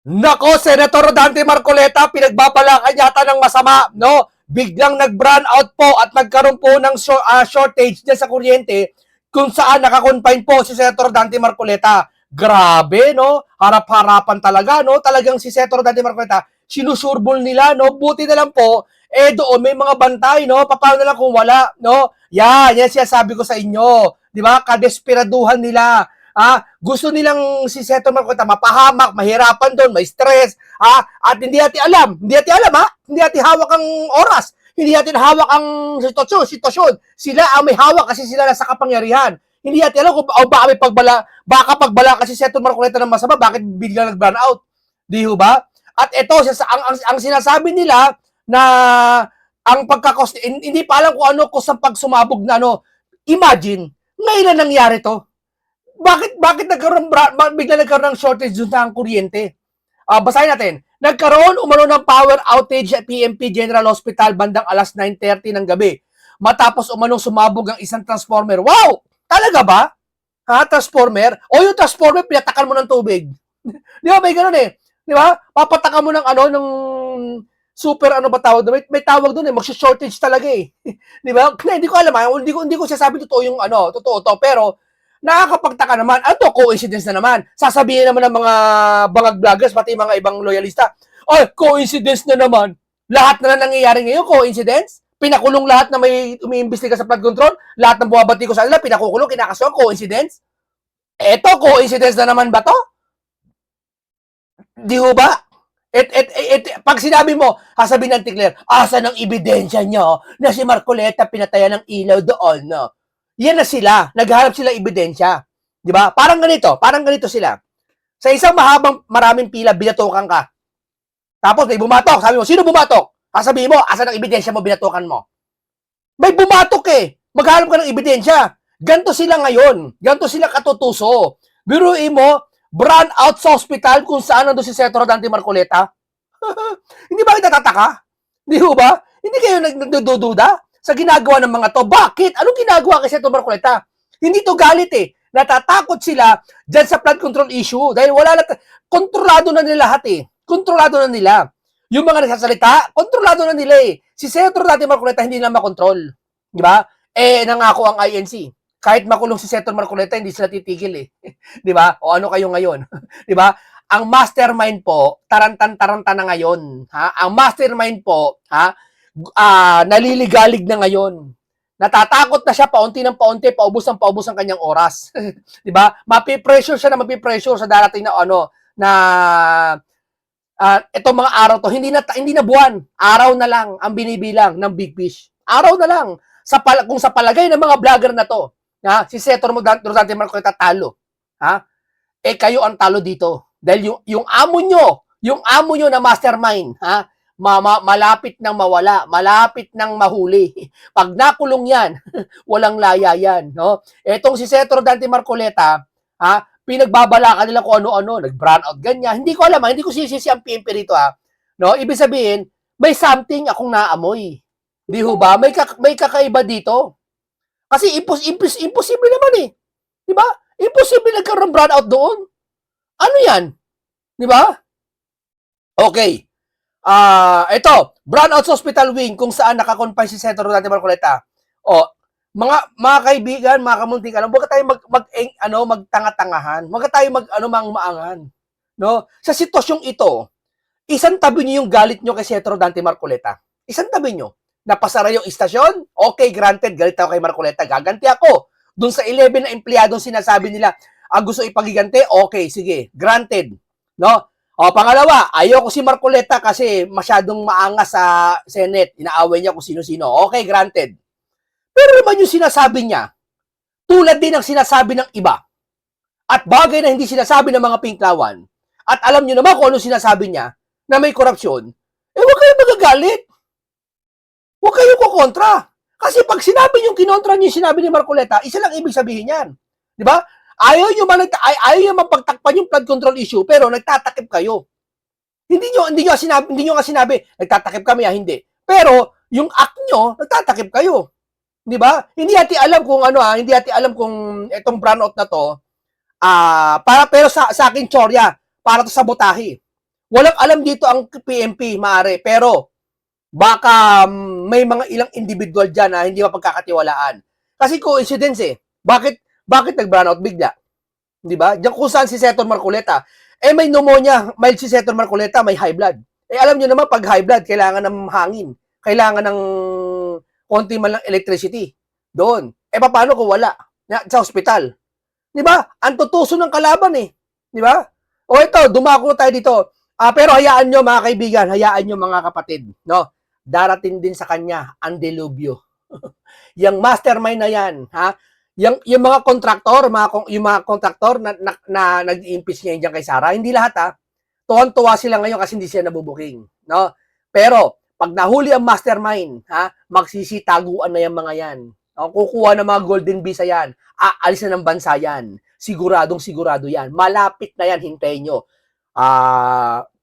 Nako, Senator Dante Marcoleta, pinagbabalakan yata ng masama, no? Biglang nag-brown out po at nagkaroon po ng shortage dyan sa kuryente kung saan nakakonfine po si Senator Dante Marcoleta. Grabe, no? Harap-harapan talaga, no? Talagang si Senator Dante Marcoleta, sinusurbol nila, no? Buti na lang po, doon may mga bantay, no? Paano na lang kung wala, no? Yan siya sabi ko sa inyo. Di ba? Kadesperaduhan nila. Gusto nilang si Senator Marcoleta mapahamak, mahirapan doon, may stress, at hindi natin alam, hindi natin hawak ang oras, hindi natin hawak ang sitwasyon. Sila ang may hawak kasi sila nasa kapangyarihan. Hindi natin alam kung baka pagbala kasi si Senator Marcoleta ng masama, bakit biglang nag-burn out? Di ba? At ito, ang sinasabi nila na ang pagkakos, hindi pa alam kung ano kusang pagsumabog na ano. Imagine, ngayon na nangyari to. Bakit bigla nagkaroon ng shortage dun sa kuryente? Basahin natin. Nagkaroon umano ng power outage at PMP General Hospital bandang alas 9:30 ng gabi. Matapos umanong sumabog ang isang transformer. Wow! Talaga ba? Transformer? O yung transformer, pinatakan mo ng tubig. Di ba? May ganun eh. Di ba? Papatakan mo ng ng super ano ba tawag doon? May tawag doon eh. Mag-shortage talaga eh. Di ba? Hindi ko alam. Hindi ko sasabi totoo yung totoo to. Pero, nakakapagtaka naman. Ato, coincidence na naman. Sasabihin naman ng mga bangag vloggers, pati mga ibang loyalista, coincidence na naman. Lahat na nangyayari ngayon, coincidence? Pinakulong lahat na may umiimbestiga sa flood control? Lahat ng buwabati ko sa kanila, pinakukulong, kinakasuhan, coincidence? Eto, coincidence na naman ba to? Di ho ba? Pag sinabi mo, sasabihin ng Ticler, asa ng ebidensya nyo na si Marcoleta pinatayan ng ilaw doon, no? Yan na sila. Naghahanap sila ebidensya. Di ba? Parang ganito sila. Sa isang maraming pila, binatokan ka. Tapos may bumatok. Sabi mo, sino bumatok? Sasabihin mo, asa ng ebidensya mo, binatokan mo. May bumatok eh. Maghanap ka ng ebidensya. Ganto sila ngayon. Ganto sila katutuso. Biruin mo, brown out sa hospital kung saan nandun si Senator Dante Marcoleta. Hindi ba kayo natataka? Di ba? Hindi kayo nagdududa sa ginagawa ng mga to. Bakit? Anong ginagawa kay Senator Marcoleta? Hindi to galit eh. Natatakot sila dyan sa flood control issue dahil kontrolado na nila lahat eh. Kontrolado na nila. Yung mga nagsasalita, kontrolado na nila eh. Si Senator Dante Marcoleta hindi na makontrol. Di ba? Nangako ang INC. Kahit makulong si Senator Marcoleta, hindi sila titigil eh. Di ba? O ano kayo ngayon? Di ba? Ang mastermind po, tarantan-taranta na ngayon. Ang mastermind po, naliligalig na ngayon. Natatakot na siya paunti ng paunti, paubos ang kanyang oras. 'Di ba? Mapipressure siya sa darating na itong mga araw to, hindi na buwan, araw na lang ang binibilang ng Big Fish. Araw na lang kung sa palagay ng mga vlogger na to, si Senator Dante Marcoleta talo. Kayo ang talo dito dahil yung amo nyo na mastermind, malapit nang mawala, malapit nang mahuli. Pag nakulong yan, walang laya yan, no? Etong si Senator Dante Marcoleta, pinagbabala nila kung ano-ano, nag-brown out ganyan. Hindi ko alam, hindi ko sisisi ang PMP rito, no? Ibig sabihin, may something akong naamoy. Di ho ba? May kakaiba dito. Kasi imposible naman eh. Di ba? Imposible nagkaroon brown out doon. Ano yan? Di ba? Okay. Ito, Brownouts Hospital Wing kung saan nakakonfine si Senator Dante Marcoleta. Mga kaibigan, mga kamuntikan, huwag tayo magtanga-tangahan. Huwag tayo maangan. No? Sa sitwasyong ito, isang tabi niyo yung galit niyo kay Senator Dante Marcoleta. Isang tabi niyo. Napasara yung istasyon? Okay, granted, galit ako kay Marcoleta. Gaganti ako. Doon sa 11 na empleyadong sinasabi nila, gusto ipagigante? Okay, sige, granted. No? Pangalawa, ayoko si Marcoleta kasi masyadong maangas sa Senate. Inaaway niya kung sino-sino. Okay, granted. Pero naman yung sinasabi niya, tulad din ng sinasabi ng iba. At bagay na hindi sinasabi ng mga pinklawan. At alam niyo naman kung ano sinasabi niya na may korupsyon. Huwag kayong magagalit. Huwag kayong kukontra. Kasi pag sinabi niyo kinontra niyo yung sinabi ni Marcoleta, isa lang ibig sabihin yan. Di ba? Ayaw nyo mapagtakpan yung flood control issue, pero nagtatakip kayo. Hindi nyo nga sinabi, nagtatakip kami, hindi. Pero, yung act nyo, nagtatakip kayo. Di ba? Hindi natin alam kung itong brownout na to, pero sa akin, tsorya, para to sabotahe. Walang alam dito ang PNP, maaari. Pero, baka may mga ilang individual dyan na hindi mapagkakatiwalaan. Kasi coincidence eh. Bakit nag-brownout bigla? Di ba? Diyan kung saan si Senator Marcoleta. May pneumonia, mild si Senator Marcoleta, may high blood. Alam nyo naman, pag high blood, kailangan ng hangin. Kailangan ng konti man lang electricity. Doon. Paano kung wala? Sa hospital. Di ba? Ang tutuso ng kalaban eh. Di ba? O ito, dumako tayo dito. Pero hayaan nyo mga kaibigan, hayaan nyo mga kapatid. No? Darating din sa kanya ang delubyo. Yung mastermind na yan, ha? Yung mga kontraktor, yung mga kontraktor na nag-impeach ngayon diyan kay Sara, hindi lahat ha. Tuwan-tuwa sila ngayon kasi hindi sila nabubuking, no? Pero pag nahuli ang mastermind, ha, magsisitaguan na yung mga yan. Kukuha ng mga golden visa yan. Aalis na ng bansa yan. Siguradong sigurado yan. Malapit na yan, hintayin nyo.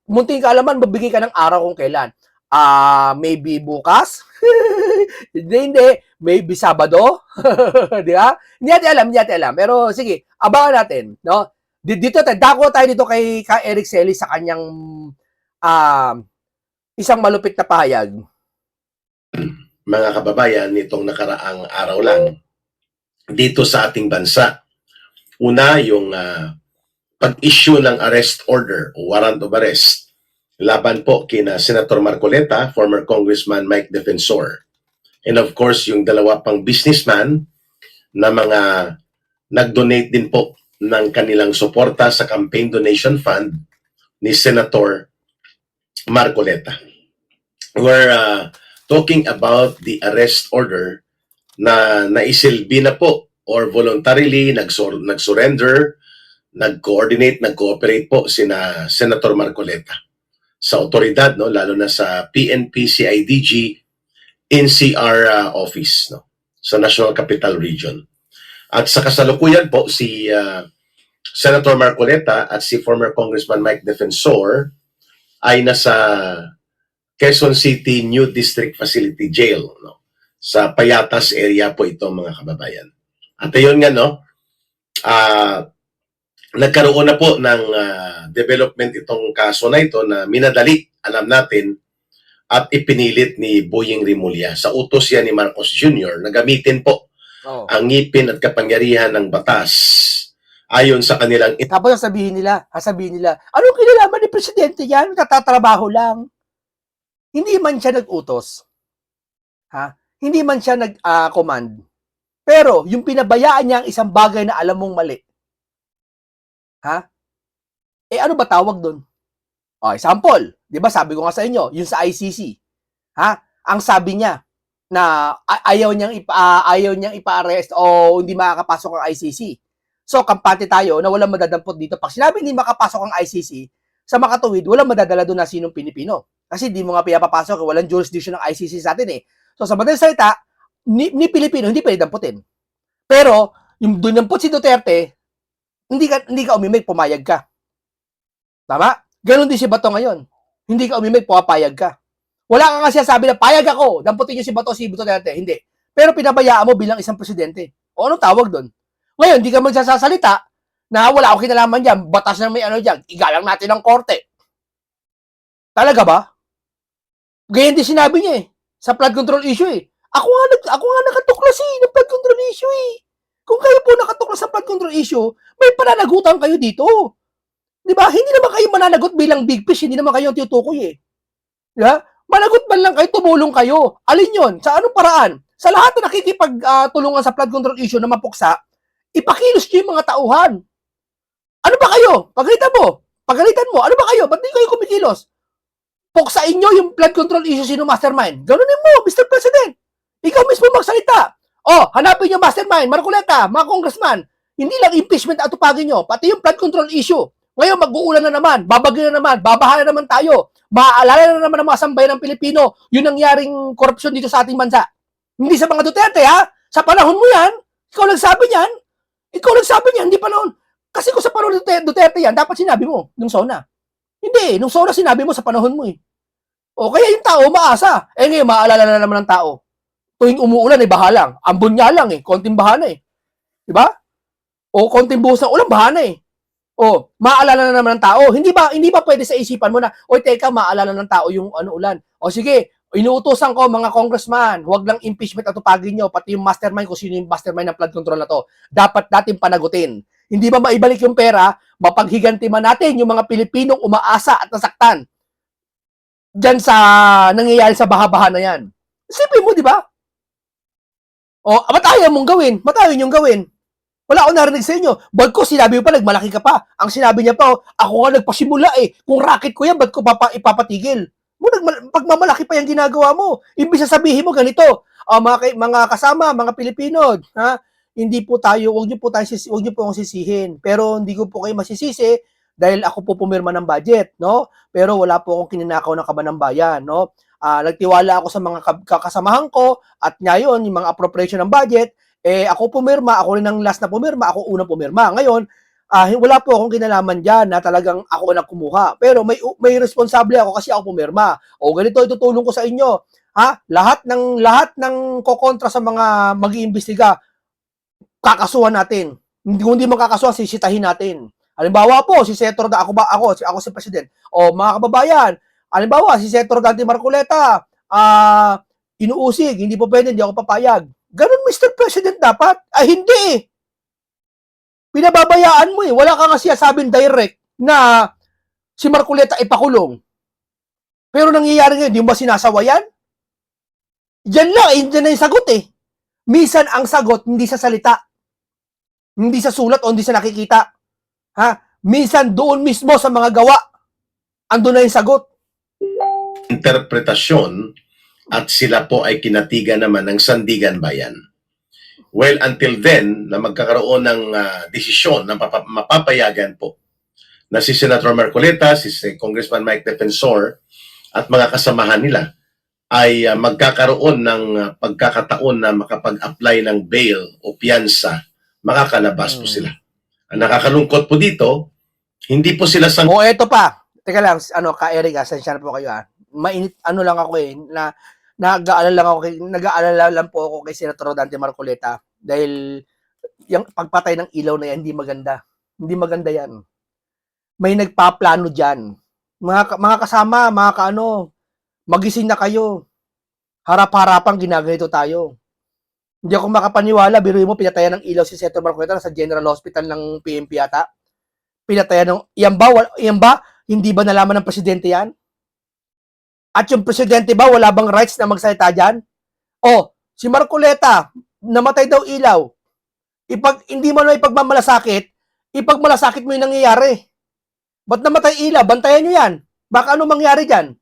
Munting kaalaman, mabigay ka ng araw kung kailan. Maybe bukas? hindi. Maybe Sabado? Di ba? Hindi natin alam. Pero sige, abangan natin. No? Dito, dako tayo dito kay Eric Selle sa kanyang isang malupit na pahayag. Mga kababayan, nitong nakaraang araw lang, dito sa ating bansa, una yung pag-issue ng arrest order o warrant of arrest laban po kina Senator Marcoleta, former Congressman Mike Defensor, and of course yung dalawa pang businessman na mga nag-donate din po ng kanilang suporta sa campaign donation fund ni Senator Marcoleta. We're talking about the arrest order na naisilbi na po or voluntarily nag-surrender, nag-coordinate, nag-cooperate po sina Senator Marcoleta sa otoridad, no, lalo na sa PNP CIDG NCR office, no, sa National Capital Region. At sa kasalukuyan po si Senator Marcoleta at si former Congressman Mike Defensor ay nasa Quezon City New District Facility Jail, no, sa Payatas area po ito mga kababayan. At ayun nga, no, nagkaroon na po ng development itong kaso na ito na minadali, alam natin, at ipinilit ni Boying Rimulya. Sa utos yan ni Marcos Jr. na gamitin po ang ngipin at kapangyarihan ng batas ayon sa kanilang... Tapos sasabihin nila, anong kinalaman ni Presidente yan? Tatatrabaho lang. Hindi man siya nag-utos. Ha? Hindi man siya nag-command. Pero, yung pinabayaan niya ang isang bagay na alam mong mali. Ha? Ano ba tawag doon? Example, 'di ba? Sabi ko nga sa inyo, yung sa ICC. Ha? Ang sabi niya na ayaw niyang ipa-arrest o hindi makakapasok ang ICC. So, kampante tayo na walang madadampot dito. Pag sinabi hindi makapasok ang ICC, sa makatuwid, walang madadala doon na sinong Pilipino. Kasi di mo nga pinapapasok, walang jurisdiction ng ICC sa atin eh. So, sa madaling salita, ni Pilipino, hindi pwede damputin. Pero, yung doon dampot si Duterte, hindi ka umimik, pumayag ka. Tama? Ganon din si Bato ngayon. Hindi ka umimik, pumapayag ka. Wala ka nga sabi na payag ako, damputin niyo si Bato, si Duterte. Hindi. Pero pinabayaan mo bilang isang presidente. O anong tawag doon? Ngayon, hindi ka magsasalita na wala akong kinalaman dyan, batas na may ano dyan, igalang natin ang korte. Talaga ba? Ganyan din sinabi niya eh, sa flood control issue eh. Ako nga nakatuklas ng flood control issue eh. Kung kayo po nakatuklas sa flood control issue, may pananagutan kayo dito. Di ba? Hindi naman kayo mananagot bilang big fish, hindi naman kayo tutukoy eh. Di ba? Managot man lang kayo, tumulong kayo. Alin yon? Sa anong paraan? Sa lahat na nakikipagtulungan sa flood control issue na mapuksa, ipakilos nyo yung mga tauhan. Ano ba kayo? Pagalitan mo. Ano ba kayo? Ba't di kayo kumikilos? Puksain nyo yung flood control issue sino mastermind. Ganunin mo, Mr. President. Ikaw mismo magsalita. Hanapin nyo mastermind, Marcoleta, mga congressman. Hindi lang impeachment at tupagin nyo, pati yung flood control issue. Ngayon, mag-uulan na naman, babagyo na naman, babaha na naman tayo. Maaalala na naman ng mga sambayan ng Pilipino yung nangyaring korupsyon dito sa ating bansa. Hindi sa mga Duterte, ha? Sa panahon mo yan, ikaw nagsabi niyan, hindi panahon. Kasi kung sa panahon Duterte yan, dapat sinabi mo, nung SONA. Hindi, nung SONA sinabi mo sa panahon mo eh. Kaya yung tao maasa. Ngayon, maaalala na naman ng tao. Tuwing umuulan, baha lang. Ambon nga lang konting baha na eh. Diba? O konting buhos ng ulan, baha na eh. Oh, maalala na naman ng tao. Hindi ba pwede sa isipan mo na, oy teka, maalala ng tao yung ano ulan. O sige, inuutosan ko mga congressman, huwag lang impeachment at tupagin nyo, pati yung mastermind kung sino yung mastermind ng flood control na to. Dapat natin panagutin. Hindi ba maibalik yung pera, mapaghiganti man natin yung mga Pilipinong umaasa at nasaktan dyan sa nangyayari sa baha-baha na yan. Isipin mo, di ba? O, matayan mong gawin. Matayan yung gawin. Wala akong narinig sa inyo. Ba't ko sinabi mo pa, nagmalaki ka pa. Ang sinabi niya pa, ako nga nagpasimula eh. Kung racket ko yan, ba't ko ipapatigil? Pagmamalaki pa yung ginagawa mo. Imbis na sabihin mo ganito, mga kasama, mga Pilipino, ha? Hindi po tayo, huwag niyo po akong sisihin. Pero hindi ko po kayo masisisi dahil ako po pumirma ng budget, no? Pero wala po akong kininakaw ng kaban ng bayan, no? Nagtiwala ako sa mga kasamahan ko at ngayon, yung mga appropriation ng budget, ako pumirma, ako rin ang last na pumirma, ako unang pumirma. Ngayon, wala po akong kinalaman dyan na talagang ako na kumuha. Pero may responsable ako kasi ako pumirma. O ganito, itutulong ko sa inyo. Ha? Lahat ng kokontra sa mga mag-iimbestiga, kakasuhan natin. Kung hindi makakasuhan, sisitahin natin. Halimbawa po, si Senator ako si President. O mga kababayan, halimbawa, si Senator Dante Marcoleta, inuusig, hindi po pwede, hindi ako papayag. Ganun, Mr. President, dapat? Ay, hindi eh. Pinababayaan mo eh. Wala ka nga sinasabing direct na si Marcoleta ipakulong. Pero nangyayari ngayon, di mo ba sinasawayan? Diyan lang, diyan na yung sagot eh. Minsan ang sagot, hindi sa salita. Hindi sa sulat o hindi sa nakikita. Ha? Minsan doon mismo sa mga gawa, andun na yung sagot. Interpretasyon at sila po ay kinatigan naman ng Sandigan Bayan. Well, until then, na magkakaroon ng desisyon na mapapayagan po na si Senator Marcoleta, si Congressman Mike Defensor at mga kasamahan nila ay magkakaroon ng pagkakataon na makapag-apply ng bail o piyansa, makakalabas po sila. Ang nakakalungkot po dito, hindi po sila O eto pa, teka lang, Ka-Eric, asensya na po kayo mainit, lang ako na nag-aalala lang po ako kay Senator Dante Marcoleta dahil yung pagpatay ng ilaw na yan, hindi maganda. Hindi maganda yan. May nagpaplano dyan. Mga kasama, magising na kayo. Harap-harapang ginaganito tayo. Hindi ako makapaniwala, biruin mo, pinatayan ng ilaw si Senator Marcoleta sa General Hospital ng PNP yata. Pinatayan ng, yan ba, hindi ba nalaman ng presidente yan? At yung presidente ba, wala bang rights na magsalita dyan? O, si Marcoleta, namatay daw ilaw. Hindi mo na ipagmamalasakit, ipagmalasakit mo yung nangyayari. Ba't namatay ilaw? Bantayan nyo yan. Baka ano mangyari dyan?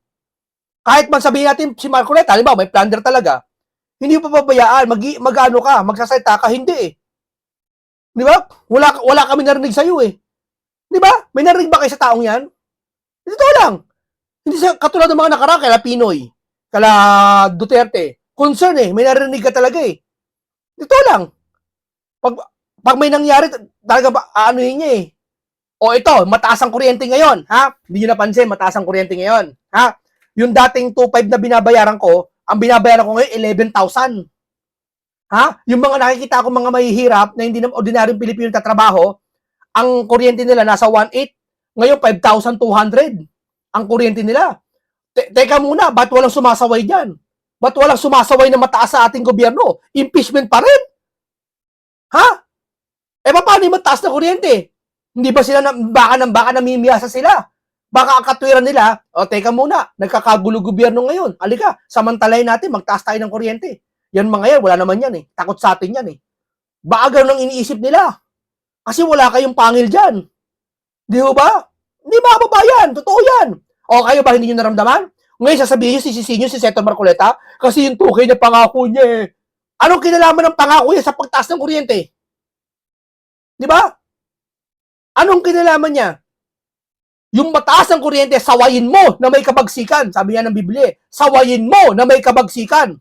Kahit man sabihin natin si Marcoleta, halimbawa may plunder talaga, hindi mo papabayaan, magsasalita ka, hindi eh. Di ba? Wala kami narinig sa'yo eh. Di ba? May narinig ba kayo sa taong yan? Ito lang. Hindi sa katulad ng mga nakaraan, kala Pinoy, kala Duterte. Concern eh, may narinig ka talaga eh. Ito lang. Pag may nangyari, talaga ba, niya eh. O ito, mataas ang kuryente ngayon, ha? Hindi nyo napansin, mataas ang kuryente ngayon, ha? Yung dating 2.5 na binabayaran ko, ang binabayaran ko ngayon, 11,000. Ha? Yung mga nakikita ko mga mahihirap na hindi na ordinaryong Pilipino tatrabaho, ang kuryente nila nasa 1.8, ngayon 5,200 ang kuryente nila. Teka muna, ba't walang sumasaway dyan? Ba't walang sumasaway na mataas sa ating gobyerno? Impeachment pa rin? Ha? Paano yung mataas na kuryente? Hindi ba sila, baka namimiyasa sila? Baka ang katwiran nila, teka muna, nagkakagulo gobyerno ngayon. Halika, samantalahin natin, magtaas tayo ng kuryente. Yan mga yan, wala naman yan eh. Takot sa atin yan eh. Baka ganun ang iniisip nila. Kasi wala kayong pangil dyan. Di ba? Hindi makababayan. Totoo yan. O kayo ba hindi nyo naramdaman? Ngayon sasabihin nyo, sisisihin nyo si Senator Marcoleta kasi yung tukay na pangako niya eh. Anong kinalaman ng pangako niya sa pagtaas ng kuryente? Di ba? Anong kinalaman niya? Yung mataas ng kuryente, sawayin mo na may kabagsikan. Sabi niya ng Biblia, sawayin mo na may kabagsikan.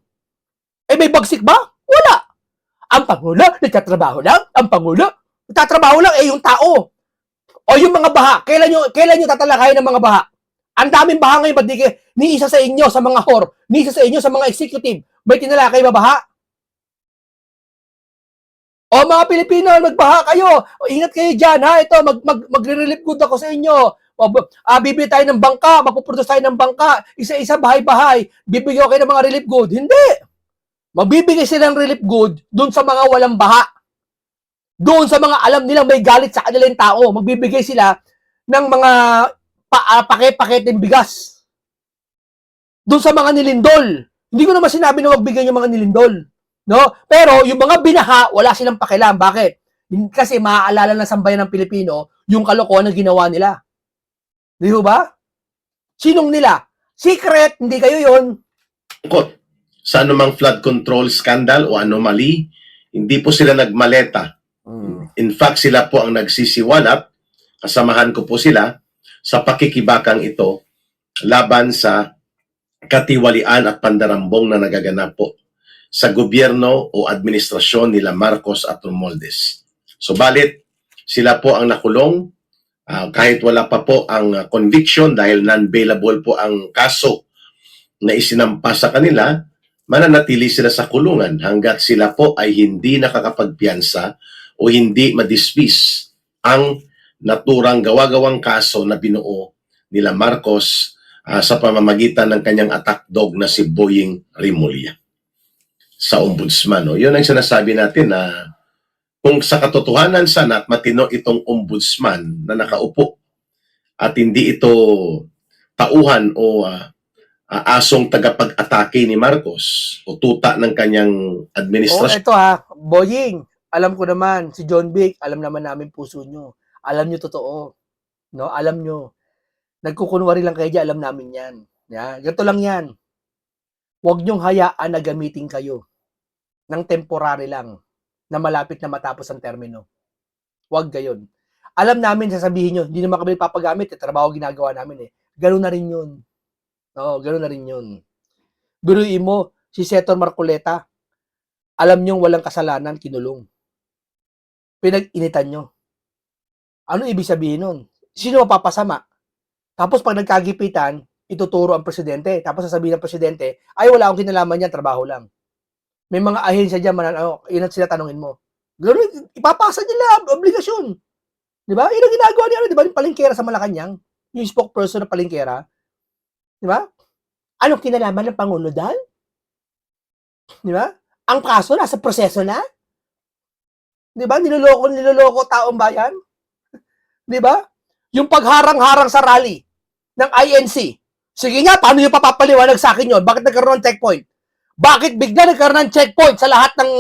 May bagsik ba? Wala. Ang Pangulo, nagtatrabaho lang. Ang Pangulo, nagtatrabaho lang yung tao. O yung mga baha, kailan nyo tatalakayin ng mga baha? Ang daming baha ngayon, ni isa sa inyo sa mga HOR, ni isa sa inyo sa mga executive, may tinalakay ba baha? O mga Pilipino, magbaha kayo. O, ingat kayo dyan, ha? Ito, magre-relief good ako sa inyo. O, bibili tayo ng bangka, mapuproduce tayo ng bangka, isa-isa, bahay-bahay, bibigyan kayo ng mga relief good. Hindi. Magbibigay sila ng relief good doon sa mga walang baha. Doon sa mga alam nilang may galit sa kanilang tao. Magbibigay sila ng mga paket-paketing bigas. Doon sa mga nilindol. Hindi ko naman sinabi na magbigay yung mga nilindol. No? Pero yung mga binaha, wala silang pakialam. Bakit? Kasi maaalala ng sambayan ng Pilipino yung kalokohan na ginawa nila. Di ba? Sinong nila? Secret, hindi kayo yon. Sa anumang flood control scandal o anomaly, hindi po sila nagmaleta. In fact, sila po ang nagsisiwalat, kasamahan ko po sila, sa pakikibakang ito laban sa katiwalian at pandarambong na nagaganap po sa gobyerno o administrasyon nila Marcos at Romualdez. Subalit, sila po ang nakulong kahit wala pa po ang conviction dahil non-bailable po ang kaso na isinampa sa kanila, mananatili sila sa kulungan hanggat sila po ay hindi nakakapagpiyansa o hindi madismiss ang naturang gawa-gawang kaso na binuo nila Marcos sa pamamagitan ng kanyang attack dog na si Boying Rimulya sa ombudsman. No? Yun ang sinasabi natin na kung sa katotohanan sana at matino itong ombudsman na nakaupo at hindi ito tauhan o asong tagapag-atake ni Marcos o tuta ng kanyang administrasyon. Ito Boying, alam ko naman, si John Vic, alam naman namin puso nyo. Alam nyo totoo. No? Alam nyo. Nagkukunwari lang kayo dyan, alam namin yan. Ganito lang yan. Huwag nyong hayaan na gamitin kayo ng temporary lang na malapit na matapos ang termino. Huwag gayon. Alam namin, sasabihin nyo, hindi naman kami papagamit, trabaho ginagawa namin Ganun na rin yun. Oo, ganun na rin yun. Biruin mo, si Senator Marcoleta, alam nyo walang kasalanan, kinulong. Pinag-initan nyo. Ano ibig sabihin nun? Sino mapapasama? Tapos pag nagkagipitan, ituturo ang presidente. Tapos sasabihin ng presidente, ay wala akong kinalaman yan, trabaho lang. May mga ahensya dyan, yun ang sila tanongin mo. Ganun, ipapasa nila, obligasyon. Di ba? Yun ang ginagawa niya, di ba? Yung palengkera sa Malacanang, yung spokesperson ng palengkera. Di ba? Anong kinalaman ng Pangulo dahil? Di ba? Ang kaso, nasa proseso na. Di ba? Niloloko taong bayan. Di ba? Yung pagharang-harang sa rally ng INC. Sige nga, paano yung papapaliwanag sa akin yun? Bakit nagkaroon ng checkpoint? Bakit bigla nagkaroon ng checkpoint sa lahat ng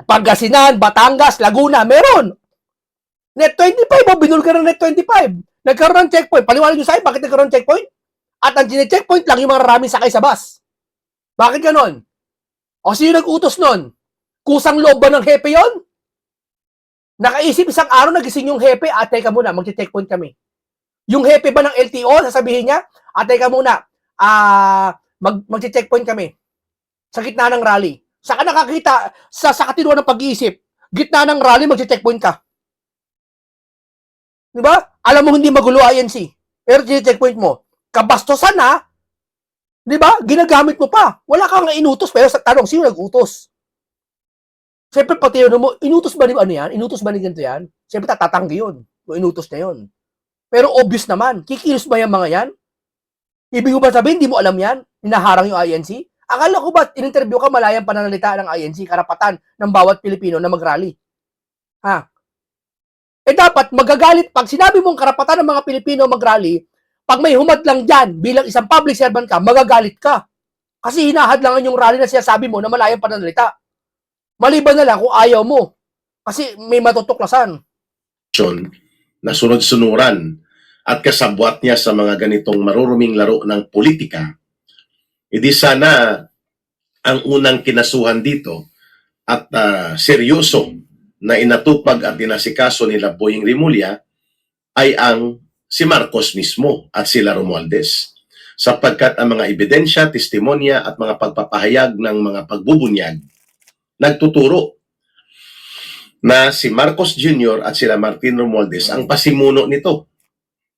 Pangasinan, Batangas, Laguna? Meron. Net 25, binulga ng Net 25. Nagkaroon ng checkpoint. Paliwanag nyo sa akin, bakit nagkaroon ng checkpoint? At ang checkpoint lang yung mga maraming sakay sa bus. Bakit ganon? O sino nag-utos nun? Kusang loob ba ng hepe yon? Nakaisip isang araw, nagising yung hepe, teka muna, mag-checkpoint kami. Yung hepe ba ng LTO, sasabihin niya, teka muna, mag-checkpoint kami sa gitna ng rally. Saka nakakita sa katinuan ng pag-iisip, gitna ng rally, mag-checkpoint ka. Di ba? Alam mo hindi magulo INC. Pero checkpoint mo, kabastosan di ba? Ginagamit mo pa. Wala kang inutos, pero sa tanong, sino nag-utos? Siyempre, pati mo, inutos ba ni ano yan? Inutos ba ni ganito yan? Siyempre, tatatanggi yun. O inutos na yun. Pero obvious naman, kikilos ba yung mga yan? Ibig ko ba sabihin, hindi mo alam yan? Hinaharang yung INC? Akala ko ba, in-interview ka malayang pananalita ng INC, karapatan ng bawat Pilipino na mag-rally? Dapat magagalit, pag sinabi mong karapatan ng mga Pilipino mag-rally, pag may humad lang dyan, bilang isang public servant ka, magagalit ka. Kasi hinahadlangan yung rally na sinasabi mo na malayang pananalita. Maliban na lang kung ayaw mo. Kasi may matutuklasan. Na sunod-sunuran at kasabwat niya sa mga ganitong maruruming laro ng politika, hindi sana ang unang kinasuhan dito at seryoso na inatupag at inasikaso nila Boying Rimulya ay ang si Marcos mismo at sila Romualdez. Sapagkat ang mga ebidensya, testimonya at mga pagpapahayag ng mga pagbubunyag nagtuturo na si Marcos Jr. at sila Martin Romualdez ang pasimuno nito.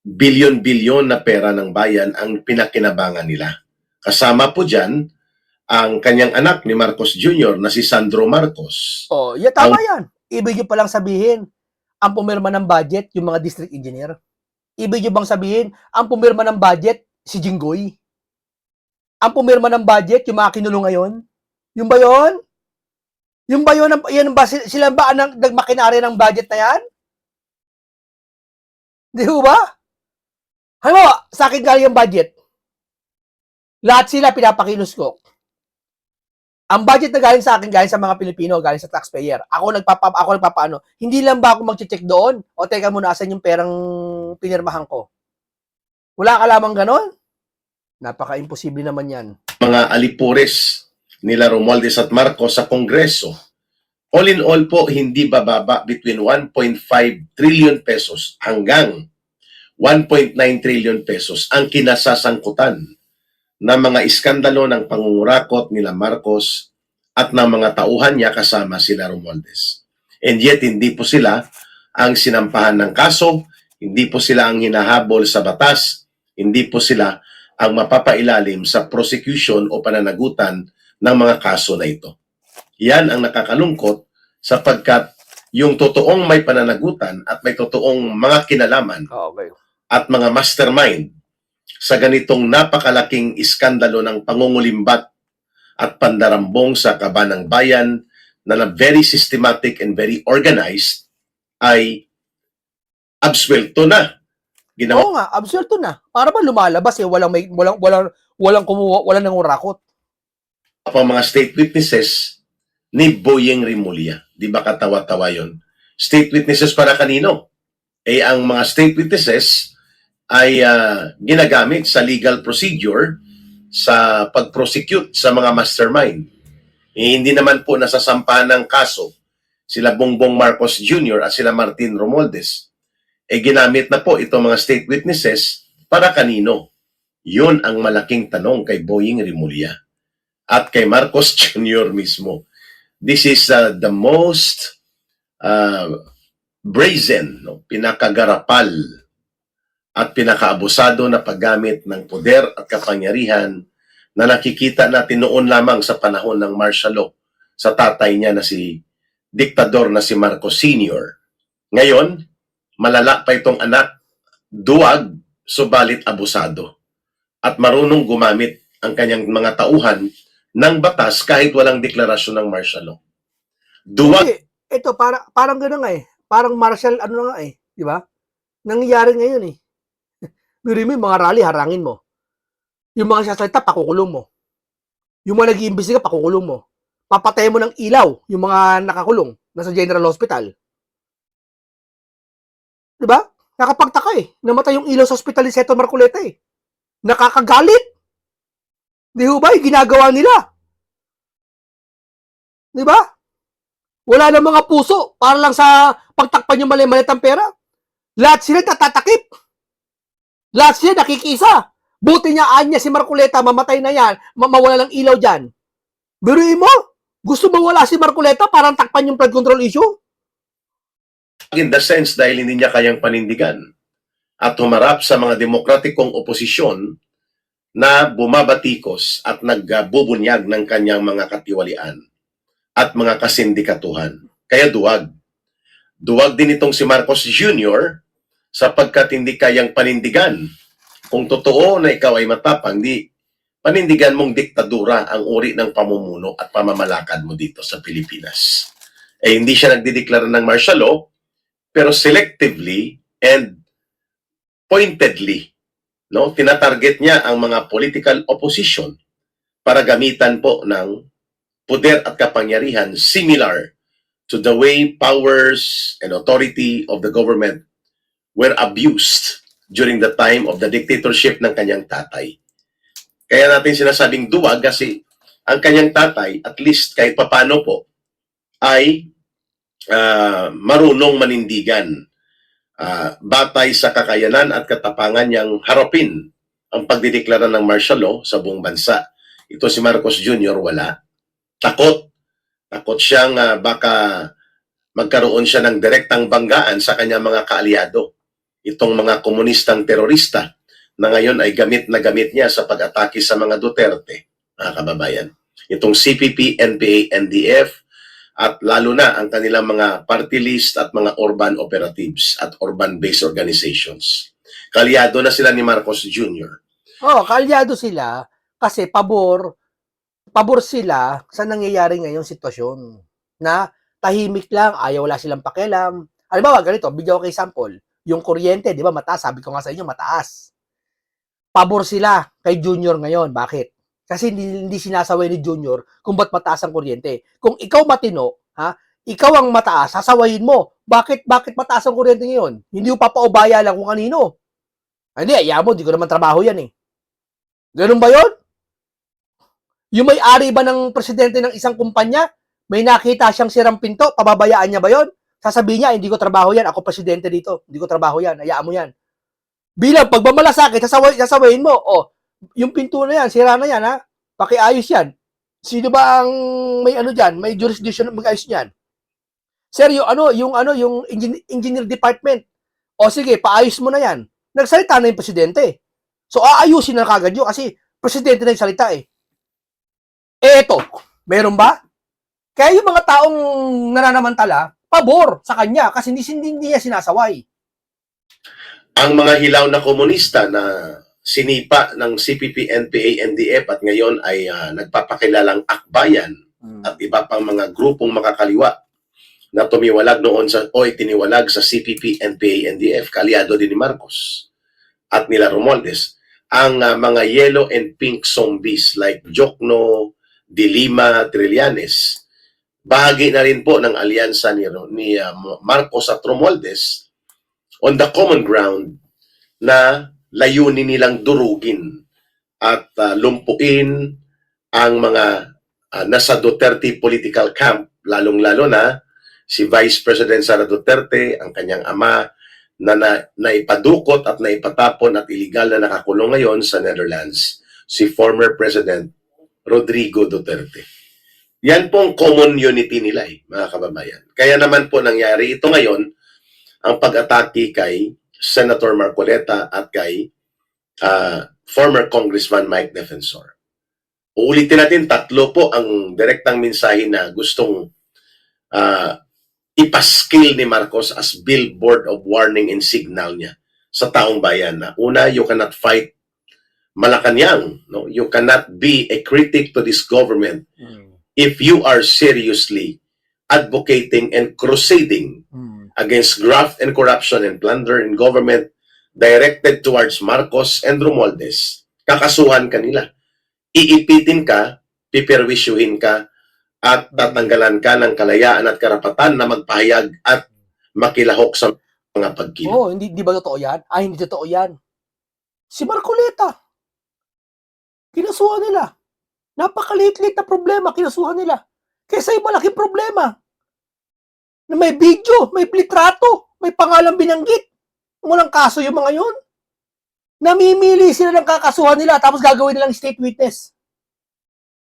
Bilyon-bilyon na pera ng bayan ang pinakinabangan nila. Kasama po dyan ang kanyang anak ni Marcos Jr. na si Sandro Marcos. Oh, yeah, tama yan. Ibig nyo palang sabihin, ang pumirma ng budget, yung mga district engineer. Ibig nyo bang sabihin, ang pumirma ng budget, si Jinggoy? Ang pumirma ng budget, yung mga kinulong ngayon? Yung ba yun? Yung ba yun? Yan ba, sila ba ang nagmakinarya ng budget na yan? Di ba? Halimbawa, sa akin galing yung budget. Lahat sila pinapakilos ko. Ang budget na galing sa akin, galing sa mga Pilipino, galing sa taxpayer. Ako nagpapaano. Hindi lang ba ako mag-check doon? O teka muna, asan yung perang pinirmahan ko? Wala ka lamang ganon? Napaka-imposible naman yan. Mga alipores nila Romualdez at Marcos sa Kongreso. All in all po, hindi bababa between 1.5 trillion pesos hanggang 1.9 trillion pesos ang kinasasangkutan ng mga iskandalo ng pangungurakot nila Marcos at ng mga tauhan niya kasama sila Romualdez. And yet, hindi po sila ang sinampahan ng kaso, hindi po sila ang hinahabol sa batas, hindi po sila ang mapapailalim sa prosecution o pananagutan ng mga kaso na ito. Yan ang nakakalungkot sapagkat yung totoong may pananagutan at may totoong mga kinalaman Okay. at mga mastermind sa ganitong napakalaking iskandalo ng pangungulimbat at pandarambong sa kabanang bayan na very systematic and very organized ay absuelto na. Ginawa Oo nga, absuelto na. Para ba lumalabas walang kumuha, walang nangurakot. pa mga state witnesses ni Boyeng Rimulya. Di ba katawa-tawa yun? State witnesses para kanino? Ang mga state witnesses ay ginagamit sa legal procedure sa pag-prosecute sa mga mastermind. Hindi naman po nasasampahan ng kaso sila Bongbong Marcos Jr. at sila Martin Romualdez. Ginamit na po itong mga state witnesses para kanino? Yun ang malaking tanong kay Boyeng Rimulya at kay Marcos Jr. mismo. This is the most brazen, pinakagarapal at pinakaabusado na paggamit ng poder at kapangyarihan na nakikita natin noon lamang sa panahon ng martial law sa tatay niya na si diktador na si Marcos Sr. Ngayon, malala pa itong anak, duwag, subalit abusado. At marunong gumamit ang kanyang mga tauhan ng batas kahit walang deklarasyon ng martial law. Duwag. Hindi, ito, parang gano'n nga eh. Parang martial, ano na nga eh. Di ba? Nangyayari ngayon eh. Biro mo yung mga rally, harangin mo. Yung mga sasalita, pakukulong mo. Yung mga nag-iimbestiga, pakukulong mo. Papatay mo ng ilaw, yung mga nakakulong, nasa General Hospital. Di ba? Nakapagtaka eh. Namatay yung ilaw sa hospital ni Seto Marcoleta eh. Nakakagalit. Di ba? Yung ginagawa nila. Di ba? Wala na mga puso para lang sa pagtakpan yung mali-malit ang pera. Lahat sila natatakip. Lahat sila nakikisa. Buti niya, anya si Marcoleta, mamatay na yan, mawala ng ilaw dyan. Biruin mo, gusto mawala si Marcoleta para takpan yung flood control issue? In the sense dahil hindi niya kayang panindigan at humarap sa mga demokratikong oposisyon na bumabatikos at nagbubunyag ng kanyang mga katiwalian at mga kasindikatuhan. Kaya duwag. Duwag din itong si Marcos Jr. sapagkat hindi kayang panindigan. Kung totoo na ikaw ay matapang, di panindigan mong diktadura ang uri ng pamumuno at pamamalakad mo dito sa Pilipinas. Hindi siya nagdideklara ng martial law, pero selectively and pointedly, tinatarget niya ang mga political opposition para gamitan po ng poder at kapangyarihan similar to the way powers and authority of the government were abused during the time of the dictatorship ng kanyang tatay. Kaya natin sinasabing duwag kasi ang kanyang tatay, at least kahit papano po, ay marunong manindigan. Batay sa kakayanan at katapangan niyang harapin ang pagdideklara ng martial law sa buong bansa. Ito si Marcos Jr. wala. Takot. Takot siyang baka magkaroon siya ng direktang banggaan sa kanyang mga kaalyado. Itong mga komunistang terorista na ngayon ay gamit na gamit niya sa pag-atake sa mga Duterte, mga kababayan. itong CPP, NPA, NDF, at lalo na ang kanilang mga party list at mga urban operatives at urban-based organizations. Kalyado na sila ni Marcos Jr. Oh, kaalyado sila kasi pabor sila sa nangyayari ngayong sitwasyon na tahimik lang, ayaw, wala silang pakialam. Halimbawa, ganito, bigyan ko kay sample, yung kuryente, di ba, mataas, sabi ko nga sa inyo, mataas. Pabor sila kay Junior ngayon. Bakit? Kasi hindi sinasaway ni Junior kung ba't mataas ang kuryente. Kung ikaw matino, ha, ikaw ang mataas, sasawayin mo. Bakit mataas ang kuryente ngayon? Hindi mo papaubaya lang kung kanino. Hindi, ayaw mo, di ko naman trabaho yan eh. Ganun ba yun? Yung may-ari ba ng presidente ng isang kumpanya, may nakita siyang sirang pinto, pababayaan niya ba yun? Sasabihin niya, hindi ko trabaho yan, ako presidente dito, hindi ko trabaho yan, hayaan mo yan. Bilang pagmamalasakit, sasawayin mo, oh, yung pinto na yan, sira na yan, ha? Pakiayos yan. Sino ba ang may ano diyan, may jurisdiction mag-ayos niyan? Sir, yung engineer department. O sige, paayos mo na yan. Nagsalita na yung presidente. So aayusin na kagad yun kasi presidente na yung salita eh. Eto, meron ba? Kaya yung mga taong nananamantala, pabor sa kanya kasi hindi niya sinasaway. Ang mga hilaw na komunista na sinipa ng CPP, NPA, NDF at ngayon ay nagpapakilalang akbayan at iba pang mga grupong makakaliwa na tumiwalag noon tiniwalag sa CPP, NPA, NDF, kalyado din ni Marcos at nila Romualdez, ang mga yellow and pink zombies like Jokno, De Lima, Trillanes, bahagi na rin po ng alyansa ni Marcos at Romualdez on the common ground na layunin nilang durugin at lumpuin ang mga nasa Duterte political camp, lalong-lalo na si Vice President Sara Duterte, ang kanyang ama, na naipadukot at naipatapon at iligal na nakakulong ngayon sa Netherlands, si former President Rodrigo Duterte. Yan pong common unity nila mga kababayan. Kaya naman po nangyari ito ngayon, ang pag-atake kay Senator Marcoleta at kay former Congressman Mike Defensor. Uulitin natin, tatlo po ang direktang mensahe na gustong ipaskil ni Marcos as billboard of warning and signal niya sa taong bayan na una, you cannot fight Malacanang. No? You cannot be a critic to this government if you are seriously advocating and crusading against graft and corruption and plunder in government directed towards Marcos and Romualdez. Kakasuhan ka nila. Iipitin ka, piperwisyuhin ka, at tatanggalan ka ng kalayaan at karapatan na magpahayag at makilahok sa mga pagkilos. Oh, hindi ba totoo yan? Hindi totoo yan. Si Marcoleta, kinasuhan nila. Napakaliit-liit na problema, kinasuhan nila. Kaysa yung malaking problema. Na may video, may litrato, may pangalang binanggit. Walang kaso yung mga yun. Namimili sila ng kakasuhan nila tapos gagawin nilang state witness.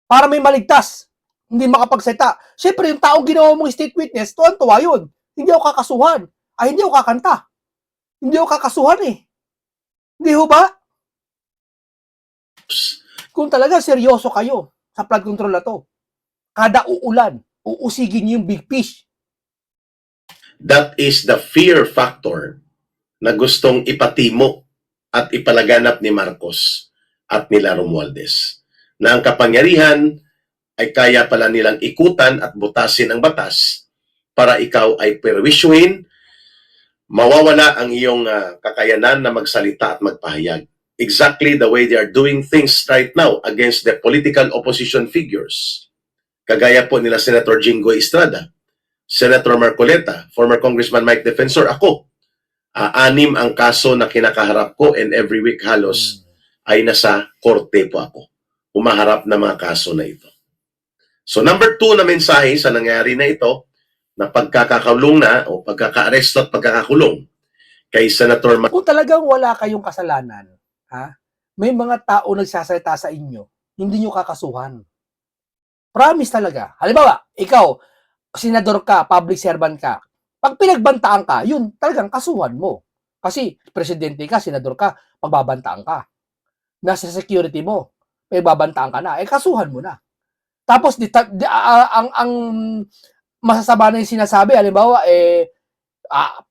Para may maligtas. Hindi makapagsalita. Siyempre, yung taong ginawa mong state witness, tuwan-tuwa yun. Hindi ako kakasuhan. Hindi ako kakanta. Hindi ako kakasuhan eh. Hindi ho ba? Kung talaga seryoso kayo sa flood control na to, kada uulan, uusigin niyo yung big fish. That is the fear factor na gustong ipatimo at ipalaganap ni Marcos at nila Romualdez. Na ang kapangyarihan ay kaya pala nilang ikutan at butasin ang batas para ikaw ay perwisyuhin, mawawala ang iyong kakayanan na magsalita at magpahayag. Exactly the way they are doing things right now against the political opposition figures. Kagaya po nila Senator Jinggoy Estrada, Senator Marcoleta, former Congressman Mike Defensor, ako. 6 ang kaso na kinakaharap ko and every week halos ay nasa korte po ako. Umaharap na mga kaso na ito. So number 2 na mensahe sa nangyari na ito, na pagkakakulong na o pagkaka-aresto at pagkakakulong kay Senator Kung talagang wala kayong kasalanan, may mga tao nagsasalita sa inyo, hindi nyo kakasuhan. Promise talaga. Halimbawa, ikaw, senador ka, public servant ka, pag pinagbantaan ka, yun talagang kasuhan mo. Kasi presidente ka, senador ka, pagbabantaan ka. Nasa security mo, pagbabantaan ka na, kasuhan mo na. Tapos ang masasama na yung sinasabi, halimbawa,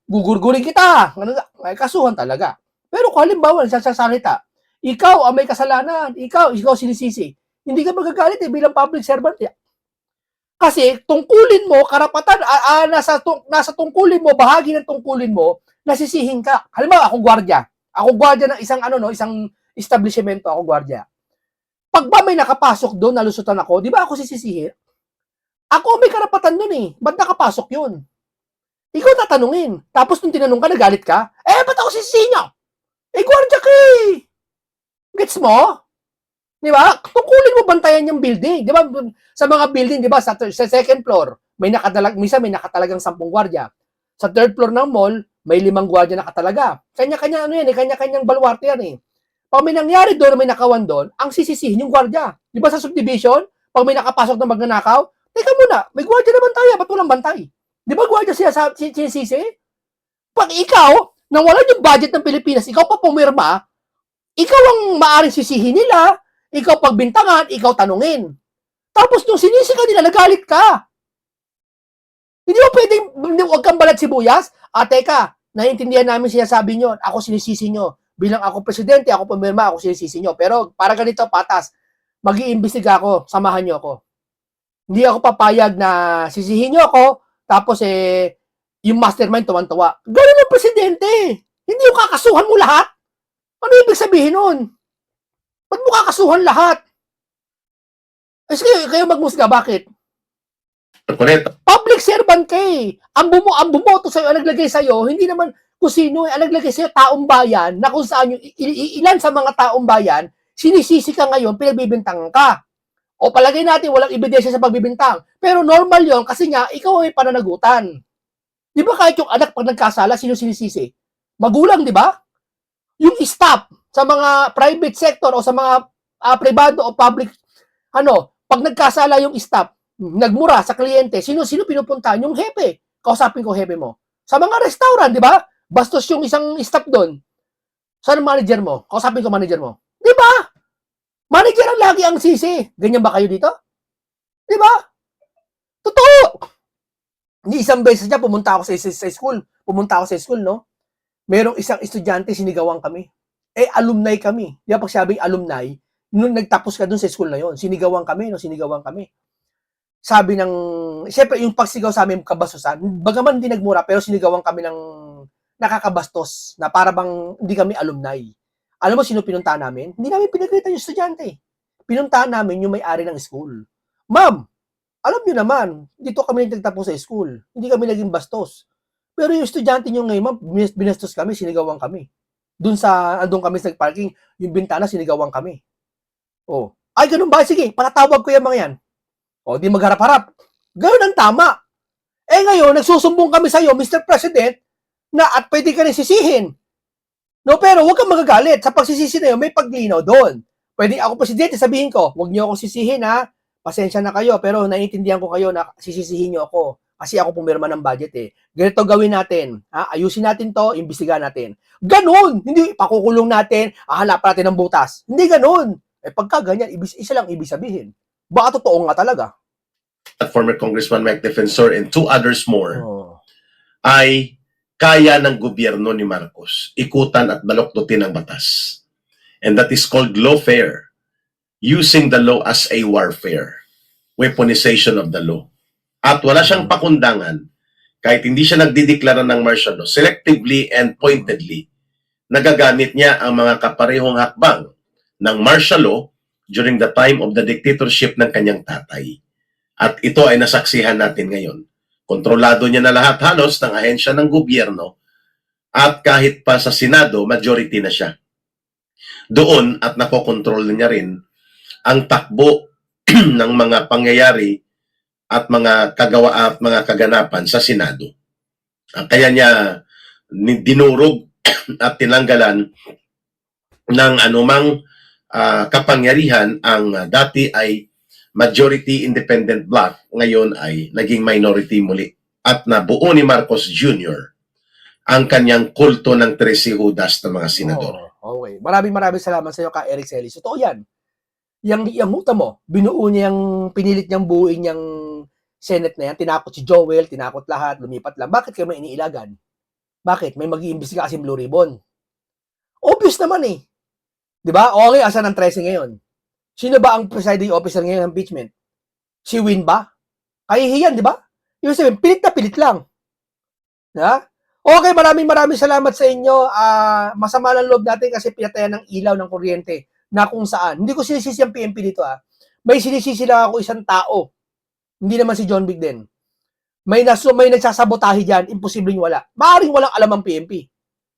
gugurgurin kita. Ay, kasuhan talaga. Pero kung halimbawa, nagsasalita, ikaw ang may kasalanan, ikaw sinisisi. Hindi ka magagalit bilang public servant. Kasi tungkulin mo, karapatan, nasa tungkulin mo, bahagi ng tungkulin mo, nasisihin ka. Halimbawa, ako gwardiya. Ako gwardiya ng isang establishmento, ako gwardiya. Pag ba may nakapasok doon, nalusutan ako, di ba ako sisisihin? Ako may karapatan doon eh. Ba't nakapasok yun? Ikaw tatanungin. Tapos nung tinanong ka, nagalit ka, ba't ako sisisihin nyo? Gwardiya ka eh. Gets mo? Di ba? Tungkulin mo bantayan yung building. Di ba? Sa mga building, di ba? Sa second floor, minsan may nakatalagang 10 gwardiya. Sa third floor ng mall, may 5 gwardiya nakatalaga. Kanya-kanya kanya-kanyang baluarte yan eh. Pag may nangyari doon, may nakawan doon, ang sisisihin yung gwardiya. Di ba sa subdivision, pag may nakapasok na magnanakaw, teka muna, may gwardiya naman tayo, ba't walang bantay? Di ba gwardiya siya sinisisi? Pag ikaw, nang wala yung budget ng Pilipinas, ikaw pa pumirma, ikaw ang maaring sisihin nila, ikaw pagbintangan, ikaw tanungin. Tapos nung sinisi ka nila, nagalit ka. Hindi mo pwedeng, huwag kang balat sibuyas. Teka, naiintindihan namin sinasabi nyo, ako sinisisi nyo. Bilang ako presidente, ako pumirma, ako sinisisi nyo. Pero para ganito, patas, mag-iimbestiga ako, samahan nyo ako. Hindi ako papayag na sisihin nyo ako, tapos yung mastermind tuwan-tuwa. Ganun ang presidente. Hindi yung kakasuhan mo lahat. Ano ibig sabihin nun? Ba't mo kakasuhan lahat? Kayo magmusga, bakit? Correct. Public servant ka eh. Ang bumoto sa'yo, ang naglagay sa'yo, hindi naman kung sino, ang naglagay sa'yo, taong bayan, na kung saan yung ilan sa mga taong bayan, sinisisi ka ngayon, pinagbibintangan ka. O palagay natin, walang ebidensya sa pagbibintang. Pero normal yon kasi nga, ikaw ay pananagutan. Di ba kahit yung anak pag nagkasala, sino sinisisi? Magulang, di ba? Yung staff sa mga private sector o sa mga privado o public, pag nagkasala yung staff, nagmura sa kliyente, sino pinupuntahan? Yung hepe. Kausapin ko hepe mo. Sa mga restaurant, di ba? Bastos yung isang staff doon. Saan ang manager mo? Kausapin ko manager mo. Di ba? Manager ang lagi ang sisi. Ganyan ba kayo dito? Di ba? Totoo. Hindi isang beses niya pumunta ako sa school. No? Merong isang estudyante, sinigawan kami. Alumni kami. Di ba pag sabing alumni, nung nagtapos ka dun sa school na yon, sinigawan kami. Sabi ng, siyempre yung pagsigaw sa amin kabastusan, bagaman hindi nagmura, pero sinigawan kami ng nakakabastos, na para bang hindi kami alumni. Alam mo sino pinuntahan namin? Hindi namin pinagalitan yung estudyante. Pinuntahan namin yung may-ari ng school. Ma'am, alam niyo naman, dito kami nagtapos sa school. Hindi kami naging bastos. Pero yung estudyante nyo ngayon, ma'am, binastos kami, sinigawan kami. Andun kami sa parking, yung bintana, sinigawan kami. Ay, ganun ba? Sige, patatawag ko yung mga yan. Di magharap-harap. Ganun ang tama. Ngayon, nagsusumbong kami sa'yo, Mr. President, na at pwede ka rin sisihin. No, pero huwag kang magagalit. Sa pagsisisi na yun, may paglinaw doon. Pwede ako, Presidente, sabihin ko, huwag niyo ako sisihin, ha? Pasensya na kayo, pero naiintindihan ko kayo na sisisihin niyo ako. Kasi ako pumirma ng budget eh. Ganito gawin natin. Ayusin natin to, imbestigahan natin. Ganun! Hindi pakukulong natin, hanapan natin ng butas. Hindi ganun. Pagka ganyan, isa lang ibig sabihin. Baka totoo nga talaga. Former Congressman Mike Defensor and 2 others more ay kaya ng gobyerno ni Marcos ikutan at baluktutin ang batas. And that is called lawfare. Using the law as a warfare. Weaponization of the law. At wala siyang pakundangan kahit hindi siya nagdideklara ng martial law, selectively and pointedly, nagagamit niya ang mga kaparehong hakbang ng martial law during the time of the dictatorship ng kanyang tatay. At ito ay nasaksihan natin ngayon. Kontrolado niya na lahat halos ng ahensya ng gobyerno at kahit pa sa Senado, majority na siya. Doon at nakokontrol niya rin ang takbo ng mga pangyayari at mga kaganapan sa Senado. Kaya niya dinurog at tinanggalan ng anumang kapangyarihan ang dati ay majority independent bloc, ngayon ay naging minority muli. At nabuo ni Marcos Jr. ang kanyang kulto ng 13 Judas ng mga senador. Okay. Maraming salamat sa iyo, Ka Eric Celis. Totoo yan. Yang huta mo, binuo niya yung, pinilit niyang buuin yung Senate na yan, tinakot si Joel, tinakot lahat, lumipat lang. Bakit kayo may iniilagan? Bakit? May mag-iimbestiga kasi Blue Ribbon. Obvious naman eh. Di ba? Okay, asan ang 13 ngayon? Sino ba ang presiding officer ngayon ng impeachment? Si Win ba? Kahihiyan, di ba? Yung sabihin, pilit na pilit lang. Ha? Okay, maraming salamat sa inyo. Masama ng loob natin kasi pinatayan ng ilaw ng kuryente na kung saan. Hindi ko sinisisi ang PNP dito. May sinisisi lang ako isang tao. Hindi naman si John Vic din. May nagsasabotahe dyan, imposibleng wala. Maaaring walang alam ang PNP.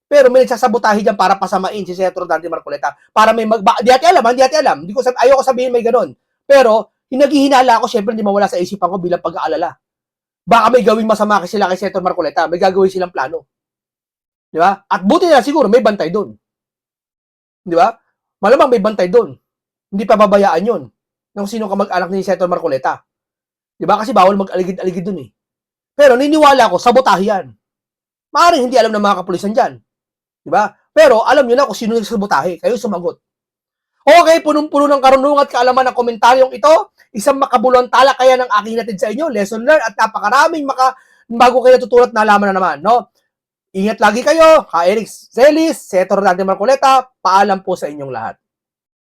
Pero may nagsasabotahe dyan para pasamain si Senator Dante Marcoleta. Para may di ati alam. Ayoko sabihin may ganun. Pero, hinaghihinala ako, syempre hindi mawala sa isipan ko bilang pag-aalala. Baka may gawing masama sila kay Senator Marcoleta. May gagawin silang plano. Di ba? At buti na siguro may bantay doon. Di ba? Malamang may bantay doon. Hindi pababayaan yun. Kung sino ka mag-anak ni Senator Marcoleta. Di ba? Kasi bawal mag-aligid-aligid doon eh. Pero niniwala ko, sabotahe yan. Maaaring hindi alam ng mga kapulisan dyan. Di ba? Pero alam nyo na kung sino nagsabotahe. Kayo sumagot. Okay, punong-puno ng karunungan at kaalaman ng komentaryong ito. Isang makabuluhang talakayan ng aking natid sa inyo. Lesson learned at napakaraming bago kayo natutulot na alaman na naman. No? Ingat lagi kayo. Ka Eric Celis, Senator Dante Marcoleta, paalam po sa inyong lahat.